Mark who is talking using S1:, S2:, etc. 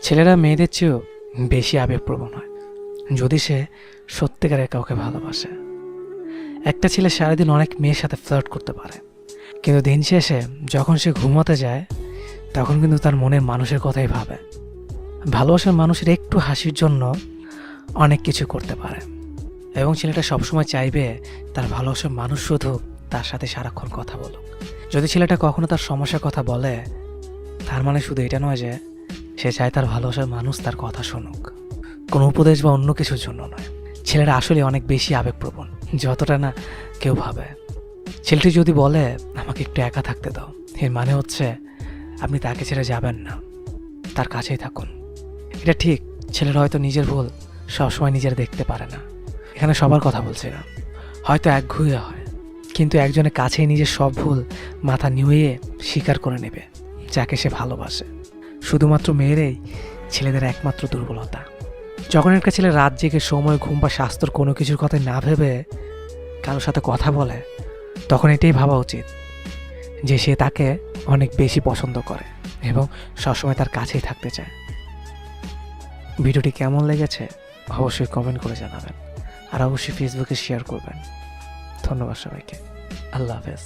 S1: ছেলেরা মেয়েদের চেয়েও বেশি আবেগপ্রবণ হয় যদি সে সত্যিকারের কাউকে ভালোবাসে। একটা ছেলে সারাদিন অনেক মেয়ের সাথে ফ্লার্ট করতে পারে, কিন্তু দিন শেষে যখন সে ঘুমাতে যায় তখন কিন্তু তার মনের মানুষের কথাই ভাবে। ভালোবাসার মানুষের একটু হাসির জন্য অনেক কিছু করতে পারে, এবং ছেলেটা সবসময় চাইবে তার ভালোবাসার মানুষ শুধু তার সাথে সারাক্ষণ কথা বলুক। যদি ছেলেটা কখনো তার সমস্যার কথা বলে, তার মানে শুধু এটা নয় যে সে চায় তার ভালোবাসার মানুষ তার কথা শুনুক, কোনো উপদেশ বা অন্য কিছুর জন্য নয়। ছেলেরা আসলে অনেক বেশি আবেগপ্রবণ, যতটা না কেউ ভাবে। ছেলেটি যদি বলে আমাকে একটু একা থাকতে দাও, এর মানে হচ্ছে আপনি তাকে ছেড়ে যাবেন না, তার কাছেই থাকুন। এটা ঠিক, ছেলেরা হয়তো নিজের ভুল সবসময় নিজের দেখতে পারে না। এখানে সবার কথা বলছি না, হয়তো একঘুয়ে হয়, কিন্তু একজনের কাছেই নিজের সব ভুল মাথা নুয়ে স্বীকার করে নেবে যাকে সে ভালোবাসে। শুধুমাত্র মেয়েরাই ছেলেদের একমাত্র দুর্বলতা। যখন একটা ছেলে রাত জেগে সময়, ঘুম বা স্বাস্থ্যর কোনো কিছুর কথা না ভেবে কারোর সাথে কথা বলে, তখন এটাই ভাবা উচিত যে সে তাকে অনেক বেশি পছন্দ করে এবং সবসময় তার কাছেই থাকতে চায়। ভিডিওটি কেমন লেগেছে অবশ্যই কমেন্ট করে জানাবেন, আর অবশ্যই ফেসবুকে শেয়ার করবেন। ধন্যবাদ সবাইকে। আল্লাহ হাফেজ।